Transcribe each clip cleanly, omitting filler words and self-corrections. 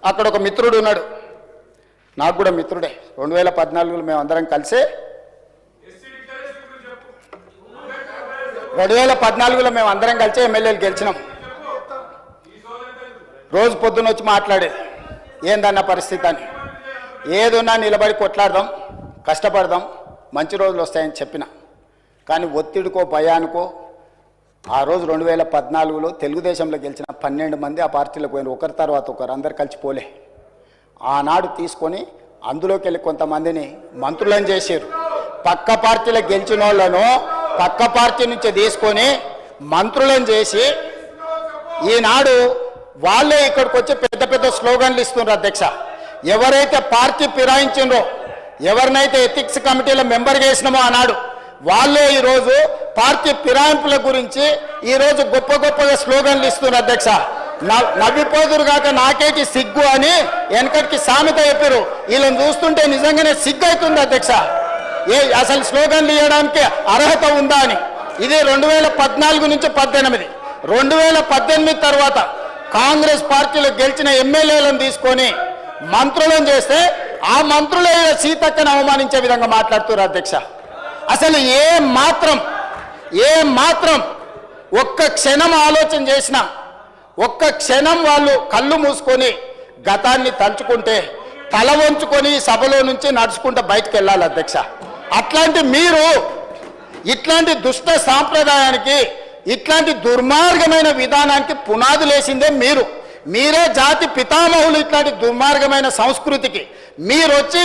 అక్కడ ఒక మిత్రుడు ఉన్నాడు, నాకు కూడా మిత్రుడే. 2014లో మేము అందరం కలిసి 2014లో మేము అందరం కలిసి ఎమ్మెల్యేలు గెలిచినాం. రోజు పొద్దున్న వచ్చి మాట్లాడేది ఏందన్న పరిస్థితి అని. ఏదున్నా నిలబడి కొట్లాడదాం, కష్టపడదాం, మంచి రోజులు వస్తాయని చెప్పిన. కానీ ఒత్తిడికో భయానికో ఆ రోజు 2014లో తెలుగుదేశంలో గెలిచిన 12 మంది ఆ పార్టీలకు పోయిన, ఒకరి తర్వాత ఒకరు, అందరు కలిసి పోలే. ఆనాడు తీసుకొని అందులోకి వెళ్ళి కొంతమందిని మంత్రులను చేశారు. పక్క పార్టీలో గెలిచిన వాళ్ళను పక్క పార్టీ నుంచి తీసుకొని మంత్రులను చేసి ఈనాడు వాళ్ళే ఇక్కడికి వచ్చి పెద్ద పెద్ద స్లోగన్లు ఇస్తున్నారు. అధ్యక్ష, ఎవరైతే పార్టీ ఫిరాయించిండ్రో, ఎవరినైతే ఎథిక్స్ కమిటీలో మెంబర్గా వేసినామో ఆనాడు, వాళ్ళే ఈరోజు పార్టీ ఫిరాయింపుల గురించి ఈరోజు గొప్ప గొప్పగా స్లోగన్లు ఇస్తున్నారు. అధ్యక్ష, నవ్విపోదురు కాక నాకేటి సిగ్గు అని వెనకటికి సామెత చెప్పారు. వీళ్ళని చూస్తుంటే నిజంగానే సిగ్గు అవుతుంది. అధ్యక్ష, అసలు స్లోగన్లు ఇవ్వడానికి అర్హత ఉందా అని. ఇది 2014 నుంచి 18. 2018 తర్వాత కాంగ్రెస్ పార్టీలో గెలిచిన ఎమ్మెల్యేలను తీసుకొని మంత్రులను చేస్తే ఆ మంత్రులే సీతక్కను అవమానించే విధంగా మాట్లాడుతున్నారు. అధ్యక్ష, అసలు ఏ మాత్రం ఒక్క క్షణం ఆలోచన చేసినా, ఒక్క క్షణం వాళ్ళు కళ్ళు మూసుకొని గతాన్ని తలుచుకుంటే తల వంచుకొని సభలో నుంచి నడుచుకుంటూ బయటకు వెళ్ళాలి. అధ్యక్ష, అట్లాంటి మీరు ఇట్లాంటి దుష్ట సాంప్రదాయానికి, ఇట్లాంటి దుర్మార్గమైన విధానానికి పునాదులు వేసిందే మీరే జాతి పితామహులు. ఇట్లాంటి దుర్మార్గమైన సంస్కృతికి మీరు వచ్చి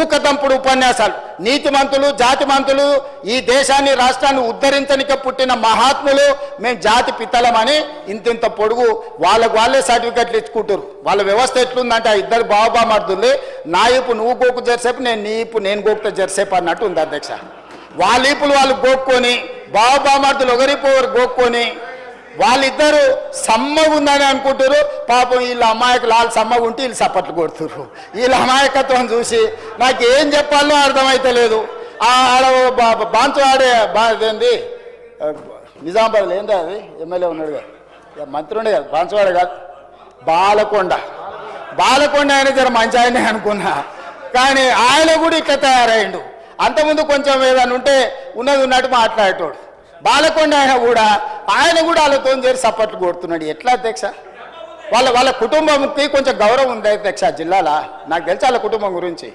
ఊకదంపుడు ఉపన్యాసాలు, నీతిమంతులు, జాతిమంతులు, ఈ దేశాన్ని రాష్ట్రాన్ని ఉద్ధరించనిక పుట్టిన మహాత్ములు, మేము జాతి పితలమని ఇంతింత పొడుగు వాళ్ళే సర్టిఫికెట్లు ఇచ్చుకుంటారు. వాళ్ళ వ్యవస్థ ఎట్లుందంటే ఆ ఇద్దరు బాబామర్దుల్ని నా ఈపు నువ్వు గోకు జరిసేపు, నేను గోకుతా జరిసేపు అన్నట్టు ఉంది. అధ్యక్ష, వాళ్ళ ఈపులు వాళ్ళు గోక్కొని, బాబామర్దులు ఒకరిపు ఒకరు గోక్కొని వాళ్ళిద్దరు సమ్మగా ఉందని అనుకుంటారు. పాపం వీళ్ళ అమాయకులు, వాళ్ళు సమ్మగా ఉంటే వీళ్ళు సప్పట్లు కొడుతుర్రు. వీళ్ళ అమాయకత్వం చూసి నాకు ఏం చెప్పాలో అర్థమైతే లేదు. ఆడ బాంచు ఆడే ఏంది నిజామాబాద్లో ఏంది అది ఎమ్మెల్యే ఉన్నాడు కదా, మంత్రి ఉండే కదా, బాంచువాడే కాదు, బాలకొండ ఆయన జర మంచి ఆయనే అనుకున్నా. కానీ ఆయన కూడా ఇట్లా తయారయ్యిండు. అంతకుముందు కొంచెం ఏదైనా ఉంటే ఉన్నది ఉన్నట్టు మాట్లాడేటోడు. బాలకొండ ఆయన కూడా వాళ్ళతో చేరి సపోర్ట్లు కొడుతున్నాడు. ఎట్లా అధ్యక్ష? వాళ్ళ కుటుంబంకి కొంచెం గౌరవం ఉంది అధ్యక్ష. జిల్లాలో నాకు తెలిసి వాళ్ళ కుటుంబం గురించి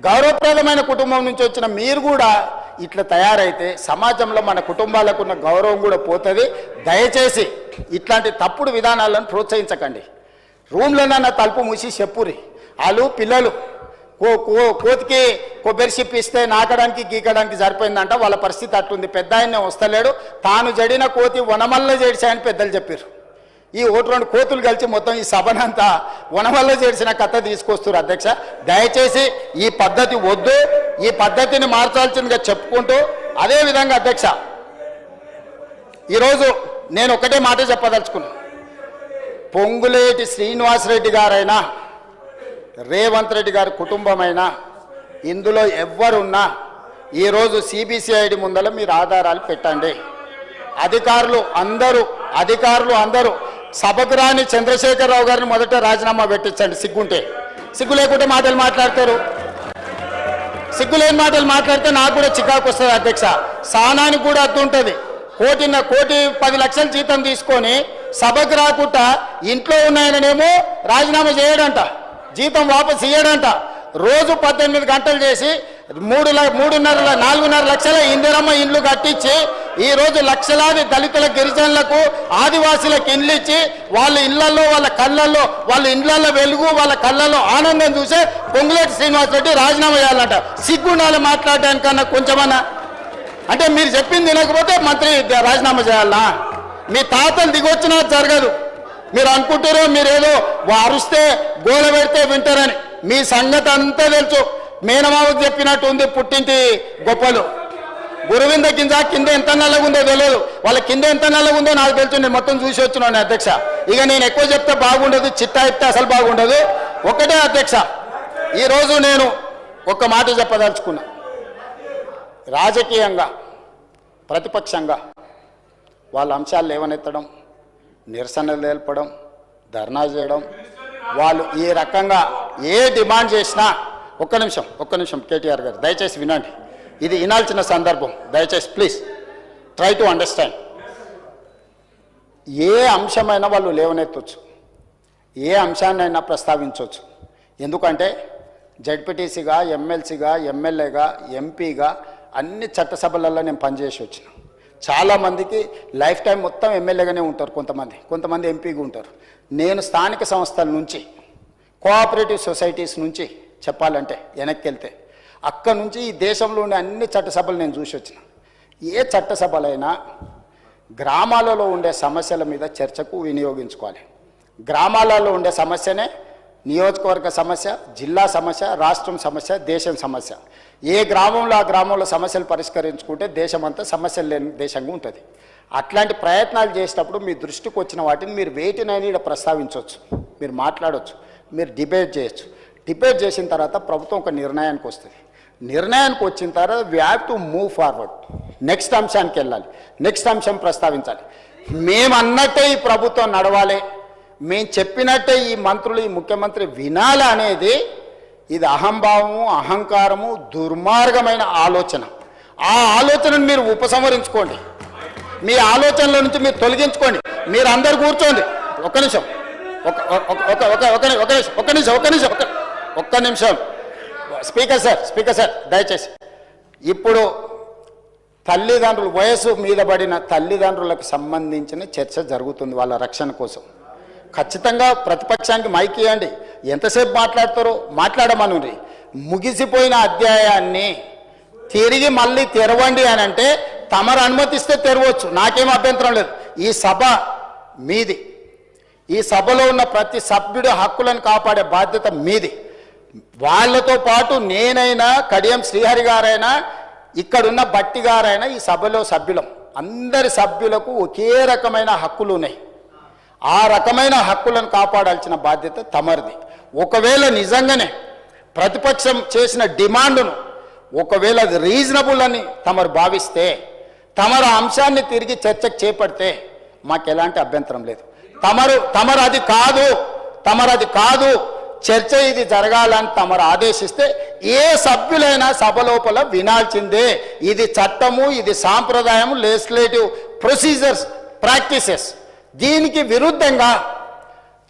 గౌరవప్రదమైన కుటుంబం నుంచి వచ్చిన మీరు కూడా ఇట్లా తయారైతే సమాజంలో మన కుటుంబాలకు ఉన్న గౌరవం కూడా పోతుంది. దయచేసి ఇట్లాంటి తప్పుడు విధానాలను ప్రోత్సహించకండి. రూమ్లోనన్నా తలుపు మూసి చెప్పురి. వాళ్ళు పిల్లలు కోతికి కొబ్బరి చిప్పి ఇస్తే నాకడానికి గీకడానికి సరిపోయిందంట. వాళ్ళ పరిస్థితి అట్టుంది. పెద్ద ఆయనే వస్తలేడు, తాను జడిన కోతి వనమల్ల చేడిచాయని పెద్దలు చెప్పారు. ఈ 1-2 కోతులు కలిసి మొత్తం ఈ సభనంతా వనమల్ల చేడిచిన కథ తీసుకొస్తారు. అధ్యక్ష, దయచేసి ఈ పద్ధతి వద్దు, ఈ పద్ధతిని మార్చాల్సిందిగా చెప్పుకుంటూ, అదేవిధంగా అధ్యక్ష ఈరోజు నేను ఒకటే మాట చెప్పదలుచుకున్నా. పొంగులేటి శ్రీనివాసరెడ్డి గారైనా, రేవంత్ రెడ్డి గారి కుటుంబమైనా, ఇందులో ఎవ్వరున్నా ఈరోజు సిబిసిఐడి ముందర మీరు ఆధారాలు పెట్టండి. అధికారులు అందరూ సభకు రాని చంద్రశేఖరరావు గారిని మొదట రాజీనామా పెట్టించండి. సిగ్గు లేకుంటే మాటలు మాట్లాడతారు. సిగ్గులేని మాటలు మాట్లాడితే నాకు కూడా చికాకు వస్తుంది. అధ్యక్ష, సహనానికి కూడా అద్దు ఉంటుంది. 1,10 లక్షల జీతం తీసుకొని సభకు రాకుండా ఇంట్లో ఉన్నాయననేమో రాజీనామా చేయడంట, జీతం వాపసు ఇయ్యడంట. రోజు 18 గంటలు చేసి 4.5 లక్షల ఇందిరమ్మ ఇండ్లు కట్టించి ఈరోజు లక్షలాది దళితుల, గిరిజనులకు, ఆదివాసీలకు ఇండ్లు ఇచ్చి వాళ్ళ ఇళ్లలో, వాళ్ళ ఇండ్లలో వెలుగు, వాళ్ళ కళ్ళల్లో ఆనందం చూసే పొంగులేటి శ్రీనివాసరెడ్డి రాజీనామా చేయాలంట. సిగ్గుండాలి మాట్లాడడానికన్నా కొంచెమన్నా. అంటే మీరు చెప్పింది వినకపోతే మంత్రి రాజీనామా చేయాలనా? మీ తాతలు దిగొచ్చినా జరగదు. మీరు అనుకుంటారో మీరేదో అరుస్తే గోల పెడితే వింటారని. మీ సంగతి అంతా తెలుసు. మేనమావకు చెప్పినట్టు ఉంది పుట్టింటి గొప్పలు. గురువింద కింద ఎంత నల్లగా ఉందో తెలియదు. వాళ్ళ కింద ఎంత నల్లగా ఉందో నాకు తెలుసు. నేను మొత్తం చూసి వచ్చినాను అధ్యక్ష. ఇక నేను ఎక్కువ చెప్తే బాగుండదు, చిట్టా చెప్తే అసలు బాగుండదు. ఒకటే అధ్యక్ష, ఈరోజు నేను ఒక్క మాట చెప్పదలుచుకున్నా. రాజకీయంగా, ప్రతిపక్షంగా వాళ్ళ అంశాలు లేవనెత్తడం, నిరసనలు తెలపడం, ధర్నా చేయడం, వాళ్ళు ఈ రకంగా ఏ డిమాండ్ చేసినా ఒక్క నిమిషం కేటీఆర్ గారు దయచేసి వినండి, ఇది వినాల్సిన సందర్భం, దయచేసి ప్లీజ్ ట్రై టు అండర్స్టాండ్. ఏ అంశమైనా వాళ్ళు లేవనెత్తవచ్చు, ఏ అంశాన్నైనా ప్రస్తావించవచ్చు. ఎందుకంటే జడ్పీటీసీగా, ఎమ్మెల్సీగా, ఎమ్మెల్యేగా, ఎంపీగా అన్ని చట్టసభలలో నేను పనిచేసి వచ్చిన. చాలామందికి లైఫ్ టైం మొత్తం ఎమ్మెల్యేగానే ఉంటారు, కొంతమంది ఎంపీగా ఉంటారు. నేను స్థానిక సంస్థల నుంచి, కోఆపరేటివ్ సొసైటీస్ నుంచి చెప్పాలంటే వెనక్కి వెళ్తే అక్కడ నుంచి ఈ దేశంలో ఉండే అన్ని చట్టసభలు నేను చూసి వచ్చిన. ఏ చట్టసభలైనా గ్రామాలలో ఉండే సమస్యల మీద చర్చకు వినియోగించుకోవాలి. గ్రామాలలో ఉండే సమస్యనే నియోజకవర్గ సమస్య, జిల్లా సమస్య, రాష్ట్రం సమస్య, దేశం సమస్య. ఏ గ్రామంలో ఆ గ్రామంలో సమస్యలు పరిష్కరించుకుంటే దేశమంతా సమస్యలు లేని దేశంగా ఉంటుంది. అట్లాంటి ప్రయత్నాలు చేసేటప్పుడు మీ దృష్టికి వచ్చిన వాటిని మీరు వేటినైనా ఇక్కడ ప్రస్తావించవచ్చు, మీరు మాట్లాడవచ్చు, మీరు డిబేట్ చేయొచ్చు. డిబేట్ చేసిన తర్వాత ప్రభుత్వం ఒక నిర్ణయానికి వస్తుంది. నిర్ణయానికి వచ్చిన తర్వాత we have to move forward, next అంశానికి వెళ్ళాలి, నెక్స్ట్ అంశం ప్రస్తావించాలి. మేము అన్నట్టే ఈ ప్రభుత్వం నడవాలి, మేము చెప్పినట్టే ఈ మంత్రులు, ఈ ముఖ్యమంత్రి వినాలి అనేది ఇది అహంభావము, అహంకారము, దుర్మార్గమైన ఆలోచన. ఆ ఆలోచనను మీరు ఉపసంహరించుకోండి, మీ ఆలోచనల నుంచి మీరు తొలగించుకోండి. మీరు అందరు కూర్చోండి, ఒక్క నిమిషం. స్పీకర్ సార్ దయచేసి. ఇప్పుడు తల్లిదండ్రులు, వయసు మీద పడిన తల్లిదండ్రులకు సంబంధించిన చర్చ జరుగుతుంది వాళ్ళ రక్షణ కోసం. ఖచ్చితంగా ప్రతిపక్షానికి మైక్ ఇవ్వండి, ఎంతసేపు మాట్లాడతారో మాట్లాడమనుంది. ముగిసిపోయిన అధ్యాయాన్ని తిరిగి మళ్ళీ తెరవండి అని అంటే తమరు అనుమతిస్తే తెరవచ్చు, నాకేం అభ్యంతరం లేదు. ఈ సభ మీది, ఈ సభలో ఉన్న ప్రతి సభ్యుడి హక్కులను కాపాడే బాధ్యత మీది. వాళ్ళతో పాటు నేనైనా, కడియం శ్రీహరి గారైనా, ఇక్కడున్న బట్టి గారైనా ఈ సభలో సభ్యులం. అందరి సభ్యులకు ఒకే రకమైన హక్కులు ఉన్నాయి. ఆ రకమైన హక్కులను కాపాడాల్సిన బాధ్యత తమరిది. ఒకవేళ నిజంగానే ప్రతిపక్షం చేసిన డిమాండ్ను ఒకవేళ అది రీజనబుల్ అని తమరు భావిస్తే, తమరు అంశాన్ని తిరిగి చర్చకు చేపడితే మాకు ఎలాంటి అభ్యంతరం లేదు. తమరు అది కాదు చర్చ ఇది జరగాలని తమరు ఆదేశిస్తే ఏ సభ్యులైనా సభ లోపల వినాల్సిందే. ఇది చట్టము, ఇది సాంప్రదాయము, లెజిస్లేటివ్ ప్రొసీజర్స్, ప్రాక్టీసెస్. దీనికి విరుద్ధంగా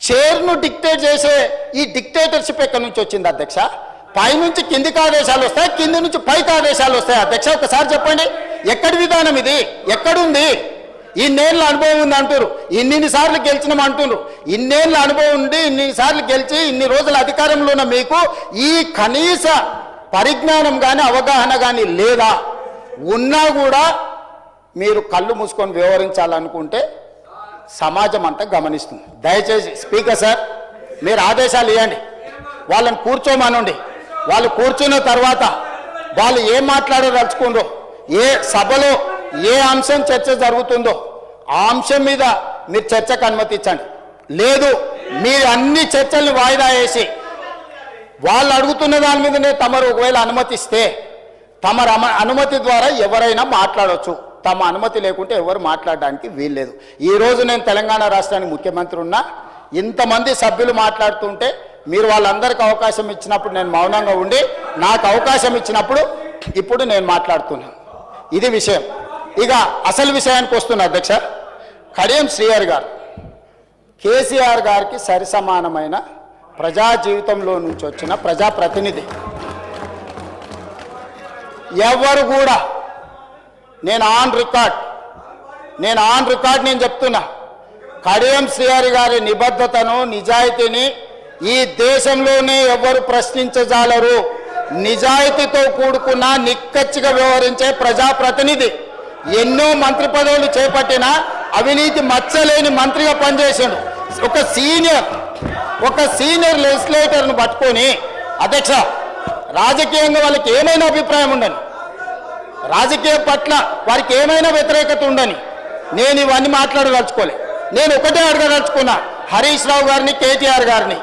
చైర్ను డిక్టేట్ చేసే ఈ డిక్టేటర్షిప్ ఎక్కడి నుంచి వచ్చింది అధ్యక్ష? పైనుంచి కిందికి ఆదేశాలు వస్తాయి, కింది నుంచి పైకి ఆదేశాలు వస్తాయి. అధ్యక్ష ఒకసారి చెప్పండి, ఎక్కడి విధానం ఇది? ఎక్కడుంది? ఇన్నేళ్ళ అనుభవం ఉంది అంటారు, ఇన్నిసార్లు గెలిచినాం అంటున్నారు. ఇన్నేళ్ళ అనుభవం ఉండి ఇన్నిసార్లు గెలిచి ఇన్ని రోజుల అధికారంలో ఉన్న మీకు ఈ కనీస పరిజ్ఞానం కానీ అవగాహన కానీ లేదా? ఉన్నా కూడా మీరు కళ్ళు మూసుకొని వ్యవహరించాలనుకుంటే సమాజం అంతా గమనిస్తుంది. దయచేసి స్పీకర్ సార్ మీరు ఆదేశాలు ఇవ్వండి, వాళ్ళని కూర్చోమనండి. వాళ్ళు కూర్చున్న తర్వాత వాళ్ళు ఏం మాట్లాడదలుచుకుందో, ఏ సభలో ఏ అంశం చర్చ జరుగుతుందో ఆ అంశం మీద మీరు చర్చకు అనుమతించండి. లేదు మీరు అన్ని చర్చల్ని వాయిదా వేసి వాళ్ళు అడుగుతున్న దాని మీదనే తమరు ఒకవేళ అనుమతిస్తే తమరు అనుమతి ద్వారా ఎవరైనా మాట్లాడవచ్చు. తమ అనుమతి లేకుంటే ఎవరు మాట్లాడడానికి వీల్లేదు. ఈరోజు నేను తెలంగాణ రాష్ట్రానికి ముఖ్యమంత్రి ఉన్నా, ఇంతమంది సభ్యులు మాట్లాడుతుంటే మీరు వాళ్ళందరికీ అవకాశం ఇచ్చినప్పుడు నేను మౌనంగా ఉండి, నాకు అవకాశం ఇచ్చినప్పుడు ఇప్పుడు నేను మాట్లాడుతున్నాను. ఇది విషయం. ఇక అసలు విషయానికి వస్తున్నా అధ్యక్ష. కడియం శ్రీహరి గారు కేసీఆర్ గారికి సరిసమానమైన ప్రజా జీవితంలో నుంచి వచ్చిన ప్రజాప్రతినిధి. ఎవరు కూడా నేను ఆన్ రికార్డ్ నేను చెప్తున్నా, కడియం శ్రీహరి గారి నిబద్ధతను, నిజాయితీని ఈ దేశంలోనే ఎవరు ప్రశ్నించజాలరు. నిజాయితీతో కూడుకున్న నిక్కచ్చిగా వ్యవహరించే ప్రజాప్రతినిధి. ఎన్నో మంత్రి పదవులు చేపట్టిన అవినీతి మచ్చలేని మంత్రిగా పనిచేసాడు. ఒక సీనియర్ లెజిస్లేటర్ను పట్టుకొని అధ్యక్ష రాజకీయంగా వాళ్ళకి ఏమైనా అభిప్రాయం ఉండని, రాజకీయం పట్ల వారికి ఏమైనా వ్యతిరేకత ఉండని నేను ఇవన్నీ మాట్లాడదలుచుకోలే. నేను ఒకటే అడగదలుచుకున్నా, హరీష్ రావు గారిని, కేటీఆర్ గారిని,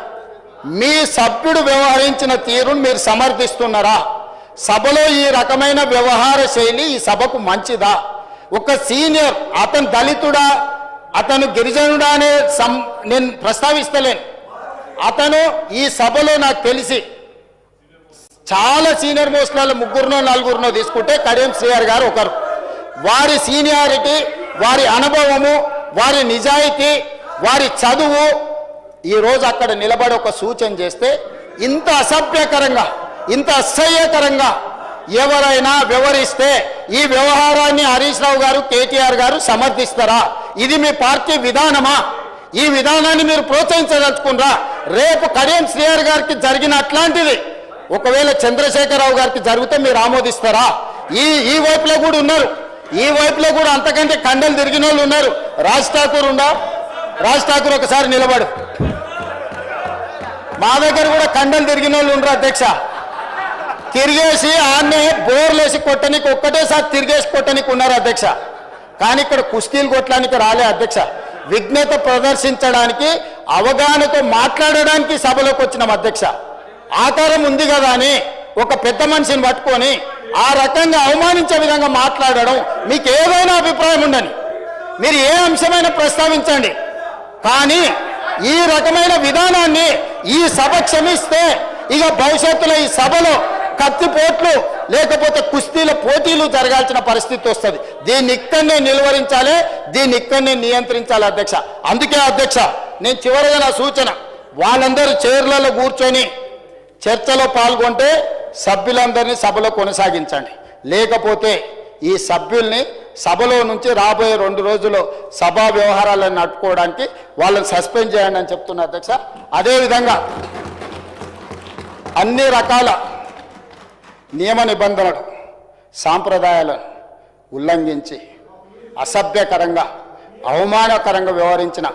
మీ సభ్యుడు వ్యవహరించిన తీరును మీరు సమర్థిస్తున్నారా? సభలో ఈ రకమైన వ్యవహార శైలి ఈ సభకు మంచిదా? ఒక సీనియర్, అతను దళితుడా, అతను గిరిజనుడా అనే నేను ప్రస్తావిస్తలేను. అతను ఈ సభలో నాకు తెలిసి చాలా సీనియర్ మోస్ట్లలో ముగ్గురునో నలుగురునో తీసుకుంటే కడియం శ్రీహరి గారు ఒకరు. వారి సీనియారిటీ, వారి అనుభవము, వారి నిజాయితీ, వారి చదువు ఈరోజు అక్కడ నిలబడి ఒక సూచన చేస్తే ఇంత అసభ్యకరంగా, ఇంత అసహ్యకరంగా ఎవరైనా వ్యవహరిస్తే ఈ వ్యవహారాన్ని హరీష్ రావు గారు, కేటీఆర్ గారు సమర్థిస్తారా? ఇది మీ పార్టీ విధానమా? ఈ విధానాన్ని మీరు ప్రోత్సహించదలుచుకున్నారా? రేపు కడియం శ్రీహరి గారికి జరిగిన అట్లాంటిది ఒకవేళ చంద్రశేఖరరావు గారికి జరిగితే మీరు ఆమోదిస్తారా? ఈ వైపులో కూడా ఉన్నారు, ఈ వైపులో కూడా అంతకంటే కండలు తిరిగిన వాళ్ళు ఉన్నారు. రాజ్ ఠాకూర్ ఉందా? రాజ్ ఠాకూర్ ఒకసారి నిలబడు. మా దగ్గర కూడా కండలు తిరిగిన వాళ్ళు ఉండరు అధ్యక్ష. తిరిగేసి ఆన్నే బోర్లేసి కొట్టనికి ఒక్కటేసారి తిరిగేసి కొట్టనికి ఉన్నారు అధ్యక్ష. కానీ ఇక్కడ కుస్తీలు కొట్టడానికి రాలే అధ్యక్ష. విఘ్నత ప్రదర్శించడానికి, అవగాహనతో మాట్లాడడానికి సభలోకి వచ్చినాం అధ్యక్ష. ఆకారం ఉంది కదా అని ఒక పెద్ద మనిషిని పట్టుకొని ఆ రకంగా అవమానించే విధంగా మాట్లాడడం, మీకు ఏదైనా అభిప్రాయం ఉండని, మీరు ఏ అంశమైనా ప్రస్తావించండి. కానీ ఈ రకమైన విధానాన్ని ఈ సభ క్షమిస్తే ఇక భవిష్యత్తులో ఈ సభలో కత్తిపోట్లు లేకపోతే కుస్తీల పోటీలు జరగాల్సిన పరిస్థితి వస్తుంది. దీన్ని ఇక్కడనే నిలువరించాలి, దీన్ని ఇక్కడనే నియంత్రించాలి అధ్యక్ష. అందుకే అధ్యక్ష నేను చివరిగా నా సూచన, వాళ్ళందరూ చైర్లలో కూర్చొని చర్చలో పాల్గొంటే సభ్యులందరినీ సభలో కొనసాగించండి. లేకపోతే ఈ సభ్యుల్ని సభలో నుంచి రాబోయే 2 రోజుల్లో సభా వ్యవహారాలను నడుపుకోవడానికి వాళ్ళని సస్పెండ్ చేయండి అని చెప్తున్నా అధ్యక్ష. అదేవిధంగా అన్ని రకాల నియమ నిబంధనలు, సాంప్రదాయాలను ఉల్లంఘించి అసభ్యకరంగా, అవమానకరంగా వ్యవహరించిన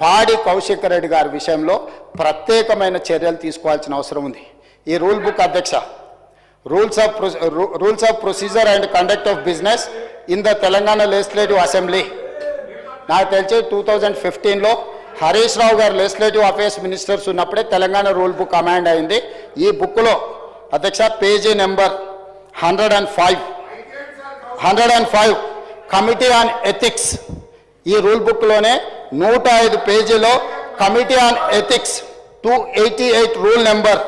పాడి కౌశిక్ రెడ్డి గారి విషయంలో ప్రత్యేకమైన చర్యలు తీసుకోవాల్సిన అవసరం ఉంది. ఈ రూల్ బుక్ అధ్యక్ష, rules of procedure and conduct of business in the Telangana legislative assembly, నాకు తెలిసి 2015లో హరీష్ రావు గారు లెజిస్లేటివ్ అఫేర్స్ మినిస్టర్స్ ఉన్నప్పుడే తెలంగాణ రూల్ బుక్ అమెండ్ అయింది. ఈ బుక్లో అధ్యక్ష page number 105 committee on ethics, ఈ రూల్ బుక్లోనే 105 పేజీలో committee on ethics 288 rule number,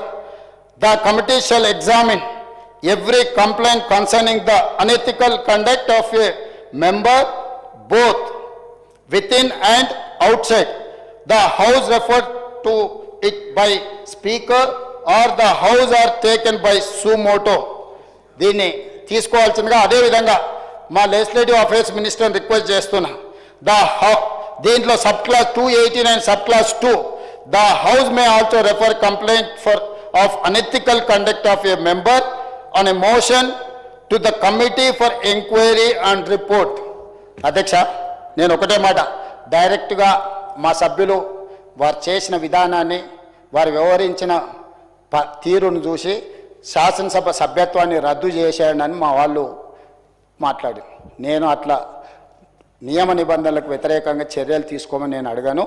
the committee shall examine every complaint concerning the unethical conduct of a member both within and outside the house referred to it by speaker or the house are taken by suo motu. దీన్ని తీసుకోవాల్సిందిగా అదేవిధంగా మా legislative affairs మినిస్టర్ని request చేస్తున్నా. దీంట్లో sub class 289 sub class 2, the house may also refer complaint of unethical conduct of a member on a motion to the committee for inquiry and report. అధ్యక్ష నేను ఒకటే మాట, డైరెక్ట్గా మా సభ్యులు వారు చేసిన విధానాన్ని, వారు వ్యవహరించిన తీరును చూసి శాసనసభ సభ్యత్వాన్ని రద్దు చేసేయడని మా వాళ్ళు మాట్లాడి, నేను అట్లా నియమ నిబంధనలకు వ్యతిరేకంగా చర్యలు తీసుకోమని నేను అడిగాను.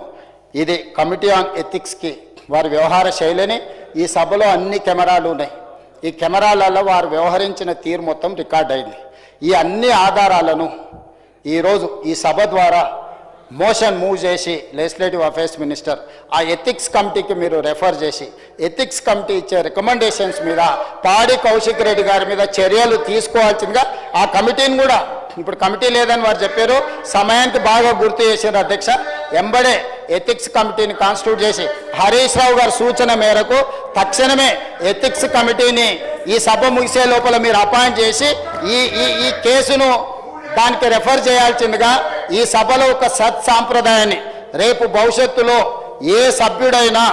ఇది కమిటీ ఆన్ ఎథిక్స్కి వారి వ్యవహార శైలిని, ఈ సభలో అన్ని కెమెరాలు ఉన్నాయి, ఈ కెమెరాలలో వారు వ్యవహరించిన తీరు మొత్తం రికార్డ్ అయింది. ఈ అన్ని ఆధారాలను ఈరోజు ఈ సభ ద్వారా మోషన్ మూవ్ చేసి లెజిస్లేటివ్ అఫేర్స్ మినిస్టర్ ఆ ఎథిక్స్ కమిటీకి మీరు రెఫర్ చేసి, ఎథిక్స్ కమిటీ ఇచ్చే రికమెండేషన్స్ మీద పాడి కౌశిక్ రెడ్డి గారి మీద చర్యలు తీసుకోవాల్సిందిగా ఆ కమిటీని కూడా, ఇప్పుడు కమిటీ లేదని వారు చెప్పారు, సమయానికి బాగా గుర్తు చేశారు అధ్యక్ష. ఎంబడే ఎథిక్స్ కమిటీని కాన్స్టిట్యూట్ చేసి హరీష్ రావు గారి సూచన మేరకు తక్షణమే ఎథిక్స్ కమిటీని ఈ సభ ముగిసే లోపల మీరు అపాయింట్ చేసి ఈ కేసును దానికి రెఫర్ చేయాల్సిందిగా ఈ సభలో ఒక సత్సాంప్రదాయాన్ని, రేపు భవిష్యత్తులో ఏ సభ్యుడైనా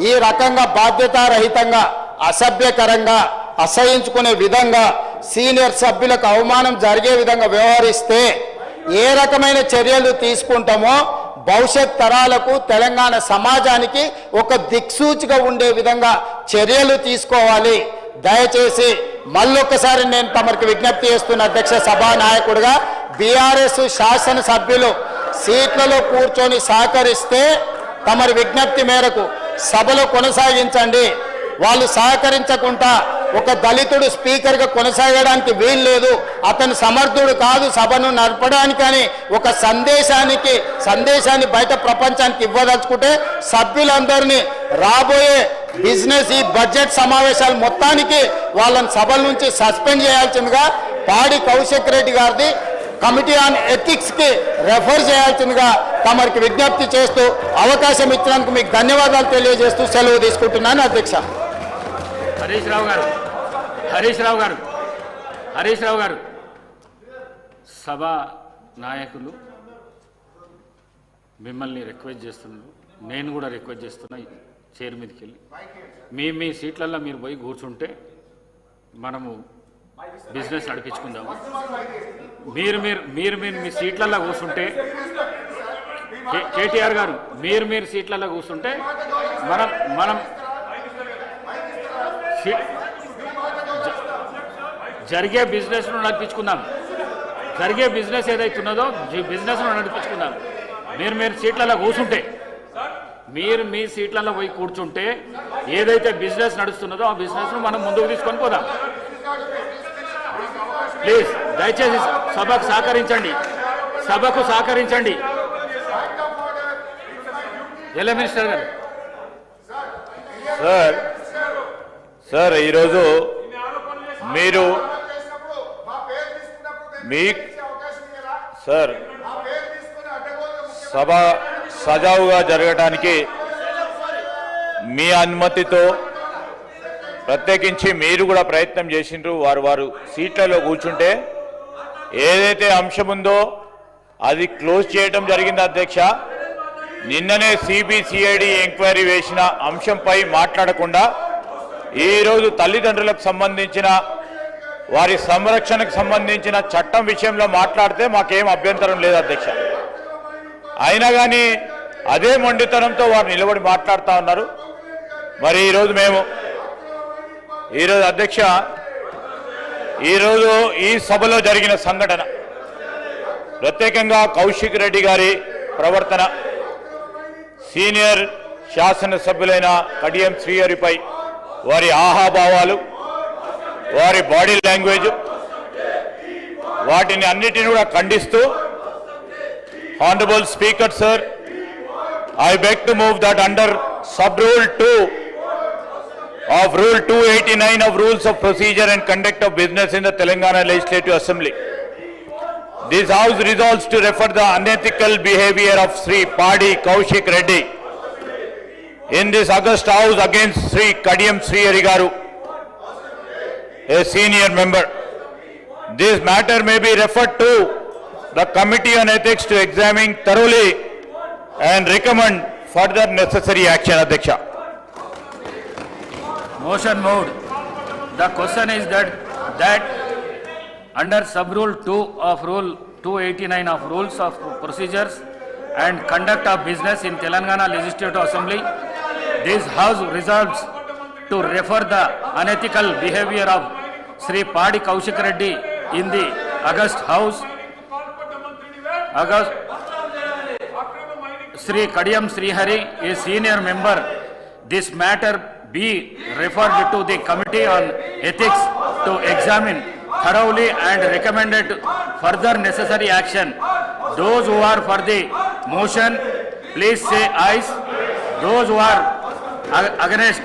ఈ రకంగా బాధ్యతారహితంగా, అసభ్యకరంగా, అసహించుకునే విధంగా, సీనియర్ సభ్యులకు అవమానం జరిగే విధంగా వ్యవహరిస్తే ఏ రకమైన చర్యలు తీసుకుంటామో భవిష్యత్ తరాలకు, తెలంగాణ సమాజానికి ఒక దిక్సూచిగా ఉండే విధంగా చర్యలు తీసుకోవాలి. దయచేసి మళ్ళొక్కసారి నేను తమరికి విజ్ఞప్తి చేస్తున్న అధ్యక్ష సభానాయకుడిగా, బీఆర్ఎస్ శాసనసభ్యులు సీట్లలో కూర్చొని సహకరిస్తే తమరి విజ్ఞప్తి మేరకు సభలో కొనసాగించండి. వాళ్ళు సహకరించకుండా ఒక దళితుడు స్పీకర్గా కొనసాగడానికి వీలు లేదు, అతను సమర్థుడు కాదు సభను నడపడానికని ఒక సందేశాన్ని బయట ప్రపంచానికి ఇవ్వదలుచుకుంటే సభ్యులందరినీ రాబోయే బిజినెస్ ఈ బడ్జెట్ సమావేశాలు మొత్తానికి వాళ్ళని సభల నుంచి సస్పెండ్ చేయాల్సిందిగా పాడి కౌశిక్ రెడ్డి గారిది కమిటీ ఆన్ ఎథిక్స్కి రెఫర్ చేయాల్సిందిగా తమరికి విజ్ఞప్తి చేస్తూ అవకాశం ఇచ్చినందుకు మీకు ధన్యవాదాలు తెలియజేస్తూ సెలవు తీసుకుంటున్నాను అధ్యక్ష. హరీష్ రావు గారు సభ నాయకులు మిమ్మల్ని రిక్వెస్ట్ చేస్తున్నారు, నేను కూడా రిక్వెస్ట్ చేస్తున్నా, చైర్ మీదకి వెళ్ళి మీ సీట్లలో మీరు పోయి కూర్చుంటే మనము బిజినెస్ నడిపించుకుందాం. మీరు మీ సీట్లలో కూర్చుంటే కేటీఆర్ గారు మీరు సీట్లలో కూర్చుంటే మనం జరిగే బిజినెస్ను నడిపించుకుందాం. జరిగే బిజినెస్ ఏదైతున్నదో బిజినెస్ను నడిపించుకుందాం. మీరు సీట్లలో కూర్చుంటే మీ సీట్లలో పోయి కూర్చుంటే ఏదైతే బిజినెస్ నడుస్తున్నదో ఆ బిజినెస్ను మనం ముందుకు తీసుకొని పోదాం. ప్లీజ్ దయచేసి సభకు సహకరించండి. ఎలా మినిస్టర్ గారు సార్ ఈరోజు మీరు సార్ సభ సజావుగా జరగడానికి మీ అనుమతితో ప్రత్యేకించి మీరు కూడా ప్రయత్నం చేసిండ్రు. వారు సీట్లలో కూర్చుంటే ఏదైతే అంశం ఉందో అది క్లోజ్ చేయడం జరిగింది అధ్యక్ష. నిన్ననే సిబిసిఐడి ఎంక్వైరీ వేసిన అంశంపై మాట్లాడకుండా ఈరోజు తల్లిదండ్రులకు సంబంధించిన వారి సంరక్షణకు సంబంధించిన చట్టం విషయంలో మాట్లాడితే మాకేం అభ్యంతరం లేదు అధ్యక్ష. అయినా కానీ అదే మొండితనంతో వారు నిలబడి మాట్లాడుతూ ఉన్నారు. మరి ఈరోజు అధ్యక్ష ఈరోజు ఈ సభలో జరిగిన సంఘటన ప్రత్యేకంగా కౌశిక్ రెడ్డి గారి ప్రవర్తన, సీనియర్ శాసనసభ్యులైన కడియం శ్రీహరిపై వారి ఆహాభావాలు, వారి బాడీ లాంగ్వేజ్, వాటిని అన్నిటిని కూడా ఖండిస్తూ Honorable Speaker sir, I beg to move that under sub-rule 2 of Rule 289 of Rules of Procedure and Conduct of Business in the Telangana Legislative Assembly, this House resolves to refer the unethical behavior of Sri Padi Kaushik Reddy in this August House against Sri Kadiyam Sri Harigaru, a senior member. This matter may be referred to the Committee on Ethics to examine thoroughly and recommend further necessary action. Adhyaksha. Motion moved. The question is that under sub-rule 2 of Rule 289 of Rules of Procedures and Conduct of Business in Telangana Legislative Assembly, this House resolves to refer the unethical behavior of Sri Padi Kaushik Reddy in the August House, Sri Kadiyam Sri Hari, a senior member. This matter be referred to the Committee on Ethics to examine thoroughly and recommended further necessary action. Those who are for the motion, please say ayes. Those who are against,